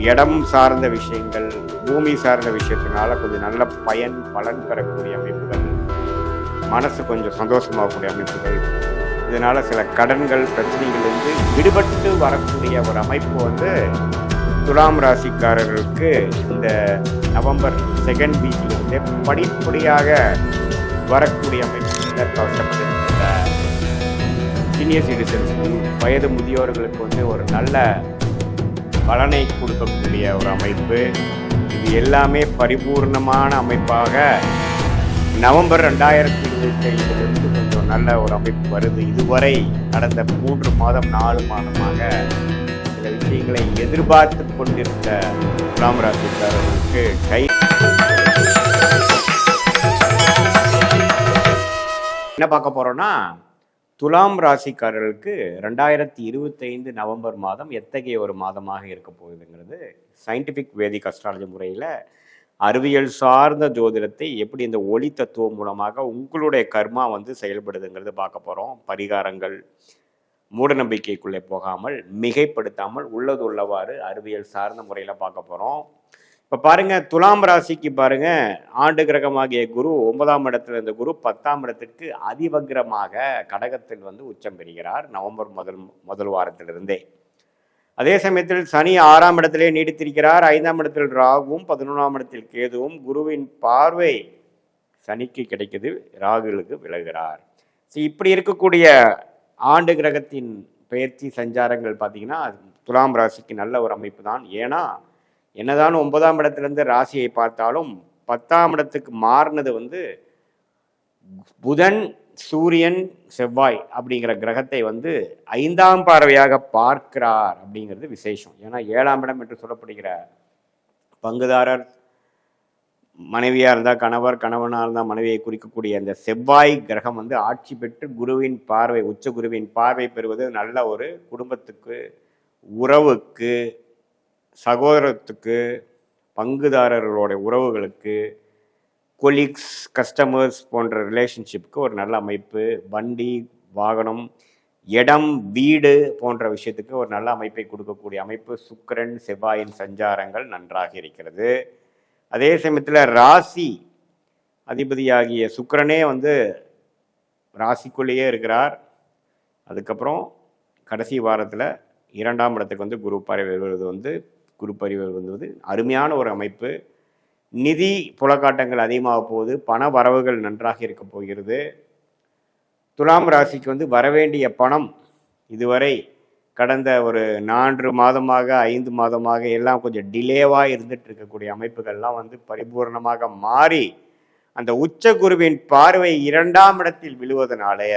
இடம் சார்ந்த விஷயங்கள், பூமி சார்ந்த விஷயத்தினால கொஞ்சம் நல்ல பலன் பெறக்கூடிய அமைப்புகள், மனசு கொஞ்சம் சந்தோஷமாகக்கூடிய அமைப்புகள், இதனால சில கடன்கள் பிரச்சனைகள் விடுபட்டு வரக்கூடிய ஒரு அமைப்பு துலாம் ராசிக்காரர்களுக்கு இந்த நவம்பர் செகண்ட் வீக்லேருந்தே படிப்படியாக வரக்கூடிய அமைப்பு கஷ்டப்பட்டிருக்கின்ற சீனியர் சிட்டிசன்ஸுக்கு, வயது முதியோர்களுக்கு ஒரு நல்ல பலனை கொடுக்கக்கூடிய ஒரு அமைப்பு. இது எல்லாமே பரிபூர்ணமான அமைப்பாக நவம்பர் 2025 கொஞ்சம் நல்ல ஒரு அமைப்பு வருது. இதுவரை கடந்த 3 மாதம் 4 மாதமாக சில விஷயங்களை எதிர்பார்த்து கொண்டிருந்த துலாம் ராசிக்காரர்களுக்கு என்ன பார்க்க போறோம்னா, துலாம் ராசிக்காரர்களுக்கு 2025 நவம்பர் மாதம் எத்தகைய ஒரு மாதமாக இருக்க போகுதுங்கிறது சயின்டிஃபிக் வேதிக் அஸ்ட்ராலஜி முறையில் அறிவியல் சார்ந்த ஜோதிடத்தை எப்படி இந்த ஒளி தத்துவம் மூலமாக உங்களுடைய கர்மா செயல்படுதுங்கிறது பார்க்க போகிறோம். பரிகாரங்கள், மூட நம்பிக்கைக்குள்ளே போகாமல், மிகைப்படுத்தாமல் உள்ளது உள்ளவாறு அறிவியல் சார்ந்த முறையில் பார்க்க போகிறோம். இப்போ பாருங்க, துலாம் ராசிக்கு பாருங்க, ஆண்டு கிரகமாகிய குரு 9ஆம் இடத்துல இருந்த குரு 10ஆம் இடத்திற்கு அதிவக்ரமாக கடகத்தில் உச்சம் பெறுகிறார் நவம்பர் முதல் வாரத்திலிருந்தே. அதே சமயத்தில் சனி 6ஆம் இடத்திலே நீடித்திருக்கிறார். 5ஆம் இடத்தில் ராகுவும் 11ஆம் இடத்தில் கேதுவும். குருவின் பார்வை சனிக்கு கிடைக்குது, ராகுலுக்கு விலகுகிறார். இப்படி இருக்கக்கூடிய ஆண்டு கிரகத்தின் பெயர்ச்சி சஞ்சாரங்கள் பார்த்தீங்கன்னா துலாம் ராசிக்கு நல்ல ஒரு அமைப்பு தான். ஏன்னா என்னதான் 9ஆம் இடத்திலிருந்து ராசியை பார்த்தாலும் 10ஆம் இடத்துக்கு மாறினது புதன், சூரியன், செவ்வாய் அப்படிங்கிற கிரகத்தை 5ஆம் பார்வையாக பார்க்கிறார் அப்படிங்கிறது விசேஷம். ஏன்னா 7ஆம் இடம் என்று சொல்லப்படுகிற பங்குதாரர், மனைவியாக இருந்தால் கணவர், கணவனாக இருந்தால் மனைவியை குறிக்கக்கூடிய அந்த செவ்வாய் கிரகம் ஆட்சி பெற்று குருவின் பார்வை, உச்ச குருவின் பார்வை பெறுவது நல்ல ஒரு குடும்பத்துக்கு, உறவுக்கு, சகோதரத்துக்கு, பங்குதாரர்களோட உறவுகளுக்கு, கொலீக்ஸ், கஸ்டமர்ஸ் போன்ற ரிலேஷன்ஷிப்புக்கு ஒரு நல்ல அமைப்பு. வண்டி, வாகனம், இடம், வீடு போன்ற விஷயத்துக்கு ஒரு நல்ல அமைப்பை கொடுக்கக்கூடிய அமைப்பு. சுக்கிரன், செவ்வாயின் சஞ்சாரங்கள் நன்றாக இருக்கிறது. அதே சமயத்தில் ராசி அதிபதியாகிய சுக்கிரனே ராசிக்குள்ளேயே இருக்கிறார். அதுக்கப்புறம் கடைசி வாரத்தில் 2ஆம் இடத்துக்கு குரு பார்வை வருவது குரு பார்வை வருவது அருமையான ஒரு அமைப்பு. நிதி புலக்காட்டங்கள் அதிகமாக போகுது, பண வரவுகள் நன்றாக இருக்க போகிறது. துலாம் ராசிக்கு வரவேண்டிய பணம் இதுவரை கடந்த ஒரு 4 மாதமாக 5 மாதமாக எல்லாம் கொஞ்சம் டிலேவாக இருந்துட்டு இருக்கக்கூடிய அமைப்புகள்லாம் பரிபூர்ணமாக மாறி அந்த உச்ச குருவின் பார்வை 2ஆம் இடத்தில் விழுவதனாலே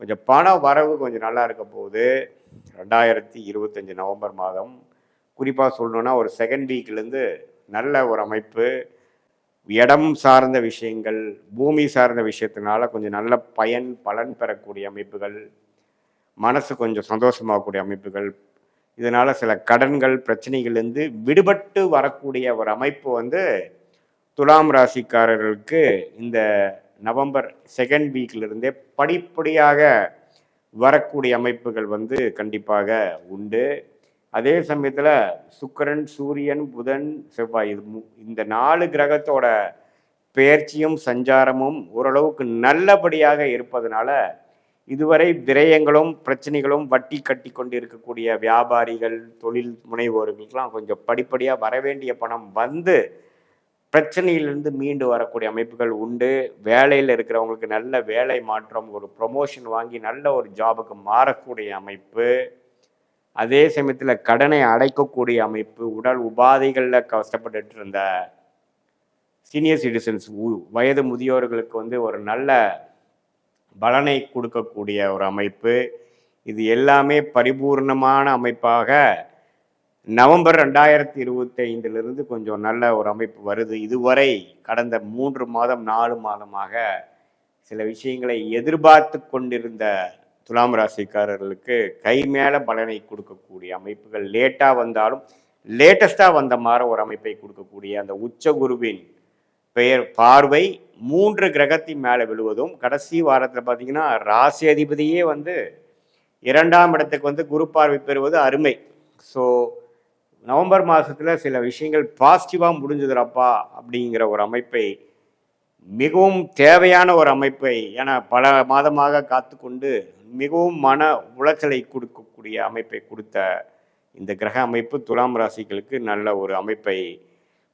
கொஞ்சம் பண வரவு கொஞ்சம் நல்லா இருக்க போகுது. 2025 நவம்பர் மாதம் குறிப்பாக சொல்லணுன்னா ஒரு செகண்ட் வீக்லேருந்து நல்ல ஒரு அமைப்பு. இடம் சார்ந்த விஷயங்கள், பூமி சார்ந்த விஷயத்தினால கொஞ்சம் நல்ல பலன் பெறக்கூடிய அமைப்புகள், மனசு கொஞ்சம் சந்தோஷமாகக்கூடிய அமைப்புகள், இதனால் சில கடன்கள் பிரச்சனைகள் விடுபட்டு வரக்கூடிய ஒரு அமைப்பு துலாம் ராசிக்காரர்களுக்கு இந்த நவம்பர் செகண்ட் வீக்லேருந்தே படிப்படியாக வரக்கூடிய அமைப்புகள் கண்டிப்பாக உண்டு. அதே சமயத்தில் சுக்கிரன், சூரியன், புதன், செவ்வாய் இந்த 4 கிரகத்தோட பெயர்ச்சியும் சஞ்சாரமும் ஓரளவுக்கு நல்லபடியாக இருப்பதனால இதுவரை விரயங்களும் பிரச்சனைகளும் வட்டி கட்டி கொண்டு இருக்கக்கூடிய வியாபாரிகள், தொழில் முனைவோர்களுக்கெல்லாம் கொஞ்சம் படிப்படியாக வரவேண்டிய பணம் பிரச்சனையிலிருந்து மீண்டு வரக்கூடிய அமைப்புகள் உண்டு. வேலையில் இருக்கிறவங்களுக்கு நல்ல வேலை மாற்றம், ஒரு ப்ரொமோஷன் வாங்கி நல்ல ஒரு ஜாபுக்கு மாறக்கூடிய அமைப்பு. அதே சமயத்தில் கடனை அடைக்கக்கூடிய அமைப்பு. உடல் உபாதைகளில் கஷ்டப்பட்டு இருந்த சீனியர் சிட்டிசன்ஸ், வயது முதியோர்களுக்கு ஒரு நல்ல பலனை கொடுக்கக்கூடிய ஒரு அமைப்பு. இது எல்லாமே பரிபூர்ணமான அமைப்பாக நவம்பர் 2025 கொஞ்சம் நல்ல ஒரு அமைப்பு வருது. இதுவரை கடந்த 3 மாதம் 4 மாதமாக சில விஷயங்களை எதிர்பார்த்து கொண்டிருந்த துலாம் ராசிக்காரர்களுக்கு கை மேலே பலனை கொடுக்கக்கூடிய அமைப்புகள், லேட்டாக வந்தாலும் லேட்டஸ்டாக வந்த மாதிரி ஒரு அமைப்பை கொடுக்கக்கூடிய அந்த உச்ச குருவின் பார்வை 3 கிரகத்தின் மேலே விழுவதும், கடைசி வாரத்தில் பார்த்தீங்கன்னா ராசி அதிபதியே 2ஆம் இடத்துக்கு குரு பார்வை பெறுவது அருமை. ஸோ நவம்பர் மாதத்தில் சில விஷயங்கள் பாசிட்டிவாக முடிஞ்சதுலப்பா அப்படிங்கிற ஒரு அமைப்பை, மிகவும் தேவையான ஒரு அமைப்பை, ஏன்னா பல மாதமாக காத்து கொண்டு மிகவும் மன உளைச்சலை கொடுக்கக்கூடிய அமைப்பை கொடுத்த இந்த கிரக அமைப்பு துலாம் ராசிகளுக்கு நல்ல ஒரு அமைப்பை,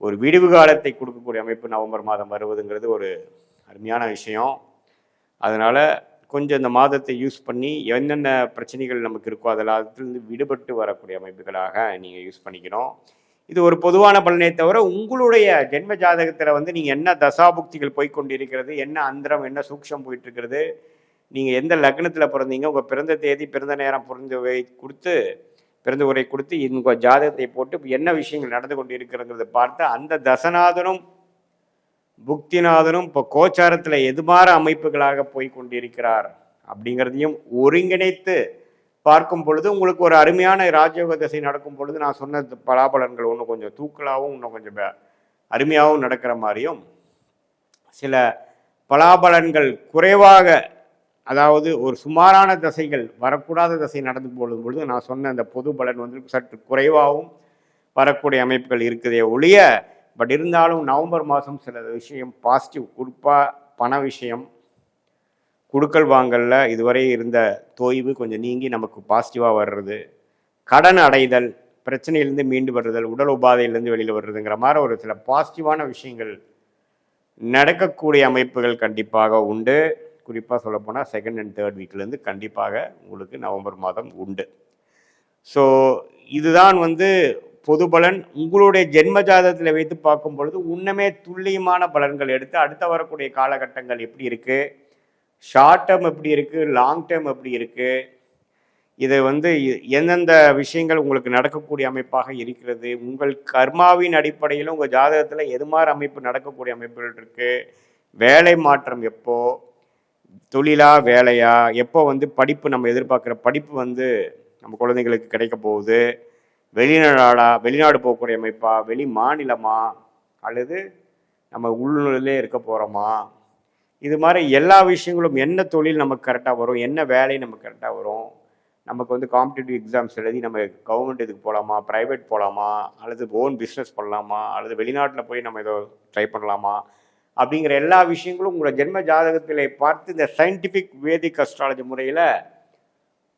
ஒரு விடிவு காலத்தை கொடுக்கக்கூடிய அமைப்பு நவம்பர் மாதம் வருவதுங்கிறது ஒரு அருமையான விஷயம். அதனால் கொஞ்சம் இந்த மாதத்தை யூஸ் பண்ணி என்னென்ன பிரச்சனைகள் நமக்கு இருக்கோ அதிலிருந்து விடுபட்டு வரக்கூடிய அமைப்புகளாக நீங்கள் யூஸ் பண்ணிக்கணும். இது ஒரு பொதுவான பலனை தவிர உங்களுடைய ஜென்ம ஜாதகத்தில் வந்து நீங்கள் என்ன தசாபுக்திகள் போய்கொண்டிருக்கிறது, என்ன அந்தரம், என்ன சூக்ஷம் போயிட்டுருக்கிறது, நீங்கள் எந்த லக்னத்தில் பிறந்தீங்க, உங்கள் பிறந்த தேதி, பிறந்த நேரம், பிறந்த உரை கொடுத்து உங்கள் ஜாதகத்தை போட்டு என்ன விஷயங்கள் நடந்து கொண்டு இருக்கிறங்கிறத பார்த்து அந்த தசநாதனும் புக்திநாதனும் இப்போ கோச்சாரத்தில் எதுமாற அமைப்புகளாக போய் கொண்டிருக்கிறார் அப்படிங்கிறதையும் ஒருங்கிணைத்து பார்க்கும் பொழுது உங்களுக்கு ஒரு அருமையான ராஜயோக திசை நடக்கும் பொழுது நான் சொன்ன பலாபலன்கள் இன்னும் கொஞ்சம் தூக்கலாகவும் இன்னும் கொஞ்சம் அருமையாகவும் நடக்கிற மாதிரியும், சில பலாபலன்கள் குறைவாக, அதாவது ஒரு சுமாரான தசைகள் வரக்கூடாத தசை நடந்து போடும் பொழுது நான் சொன்ன அந்த பொது பலன் வந்து சற்று குறைவாகவும் வரக்கூடிய அமைப்புகள் இருக்குதே ஒழிய, பட் இருந்தாலும் நவம்பர் மாதம் சில விஷயம் பாசிட்டிவ், குறிப்பாக பண விஷயம், குடுக்கல் வாங்கல்ல இதுவரை இருந்த தோய்வு கொஞ்சம் நீங்கி நமக்கு பாசிட்டிவாக வர்றது, கடன் அடைதல், பிரச்சனையிலேருந்து மீண்டு வர்றதல், உடல் உபாதையிலேருந்து வெளியில் வர்றதுங்கிற மாதிரி ஒரு சில பாசிட்டிவான விஷயங்கள் நடக்கக்கூடிய அமைப்புகள் கண்டிப்பாக உண்டு. குறிப்பாக சொல்லப்போனால் செகண்ட் அண்ட் தேர்ட் வீக்லேருந்து கண்டிப்பாக உங்களுக்கு நவம்பர் மாதம் உண்டு. ஸோ இதுதான் வந்து பொது பலன். உங்களுடைய ஜென்ம ஜாதகத்தில் வைத்து பார்க்கும் பொழுது இன்னுமே துல்லியமான பலன்கள் எடுத்து அடுத்த வரக்கூடிய காலகட்டங்கள் எப்படி இருக்குது, ஷார்ட் டேர்ம் எப்படி இருக்குது, லாங் டேர்ம் எப்படி இருக்குது, இதை வந்து எந்தெந்த விஷயங்கள் உங்களுக்கு நடக்கக்கூடிய அமைப்பாக இருக்கிறது, உங்கள் கர்மாவின் அடிப்படையில் உங்கள் ஜாதகத்தில் எது மாதிரி அமைப்பு நடக்கக்கூடிய அமைப்புகள் இருக்குது, வேலை மாற்றம் எப்போ, தொழிலா வேலையா, எப்போ வந்து படிப்பு நம்ம எதிர்பார்க்குற படிப்பு வந்து நம்ம குழந்தைங்களுக்கு கிடைக்க போகுது, வெளிநாடு போகக்கூடிய அமைப்பா, வெளி மாநிலமா, அல்லது நம்ம உள்நிலையிலே இருக்க போகிறோமா, இது மாதிரி எல்லா விஷயங்களும், என்ன தொழில் நமக்கு கரெக்டாக வரும், என்ன வேலை நமக்கு கரெக்டாக வரும், நமக்கு வந்து காம்படிட்டிவ் எக்ஸாம்ஸ் எழுதி நம்ம கவர்மெண்ட் இதுக்கு போகலாமா, ப்ரைவேட் போகலாமா, அல்லது ஓன் பிஸ்னஸ் பண்ணலாமா, அல்லது வெளிநாட்டில் போய் நம்ம ஏதோ ட்ரை பண்ணலாமா, அப்படிங்கிற எல்லா விஷயங்களும் உங்களோட ஜென்ம ஜாதகத்தில் பார்த்து இந்த சயின்டிஃபிக் வேதிக் அஸ்ட்ராலஜி முறையில்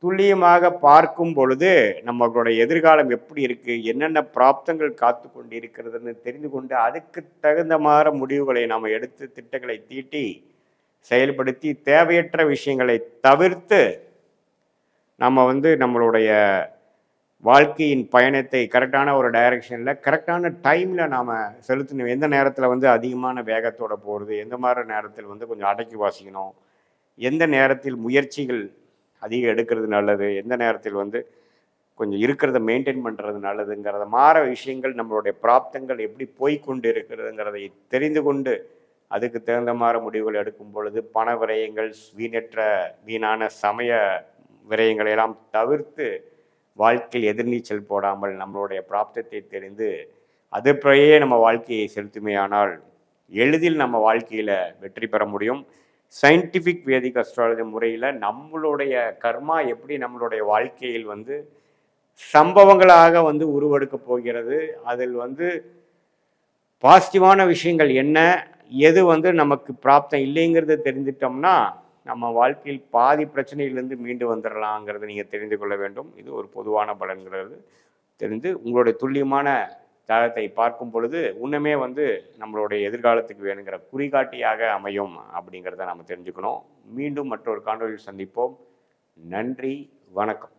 துல்லியமாக பார்க்கும் பொழுது நம்மளுடைய எதிர்காலம் எப்படி இருக்குது, என்னென்ன பிராப்தங்கள் காத்து கொண்டு இருக்கிறதுன்னு தெரிந்து கொண்டு அதுக்கு தகுந்த மாதிரி முடிவுகளை நாம் எடுத்து திட்டங்களை தீட்டி செயல்படுத்தி தேவையற்ற விஷயங்களை தவிர்த்து நம்ம வந்து நம்மளுடைய வாழ்க்கையின் பயணத்தை கரெக்டான ஒரு டைரக்ஷனில் கரெக்டான டைமில் நாம் செலுத்தணும். எந்த நேரத்தில் வந்து அதிகமான வேகத்தோடு போகிறது, எந்த மாதிரி நேரத்தில் வந்து கொஞ்சம் அடக்கி வாசிக்கணும், எந்த நேரத்தில் முயற்சிகள் அதிகம் எடுக்கிறது நல்லது, எந்த நேரத்தில் வந்து கொஞ்சம் இருக்கிறத மெயின்டைன் பண்ணுறது நல்லதுங்கிறத மாற விஷயங்கள், நம்மளுடைய பிராப்தங்கள் எப்படி போய்கொண்டு இருக்கிறதுங்கிறதை தெரிந்து கொண்டு அதுக்கு தகுந்த மாதிரி முடிவுகள் எடுக்கும் பொழுது பண விரயங்கள், வீணான சமய விரயங்களை எல்லாம் தவிர்த்து வாழ்க்கையில் எதிர்நீச்சல் போடாமல் நம்மளுடைய பிராப்தத்தை தெரிந்து அதுபடியே நம்ம வாழ்க்கையை செலுத்துமே ஆனால் எளிதில் நம்ம வாழ்க்கையில் வெற்றி பெற முடியும். சயின்டிஃபிக் வேதிக் அஸ்ட்ராலஜி முறையில் நம்மளுடைய கர்மா எப்படி நம்மளுடைய வாழ்க்கையில் வந்து சம்பவங்களாக வந்து உருவெடுக்க போகிறது, அதில் வந்து பாசிட்டிவான விஷயங்கள் என்ன, எது வந்து நமக்கு பிராப்தம் இல்லைங்கிறத தெரிஞ்சிட்டோம்னா நம்ம வாழ்க்கையில் பாதி பிரச்சனையிலேருந்து மீண்டு வந்துடலாங்கிறத நீங்கள் தெரிந்து கொள்ள வேண்டும். இது ஒரு பொதுவான பலன்கிறது தெரிந்து உங்களுடைய துல்லியமான ஜாதகத்தை பார்க்கும் பொழுது இன்னுமே வந்து நம்மளுடைய எதிர்காலத்துக்கு வேணுங்கிற குறிகாட்டியாக அமையும் அப்படிங்கிறத நம்ம தெரிஞ்சுக்கணும். மீண்டும் மற்றொரு காணொலியில் சந்திப்போம். நன்றி, வணக்கம்.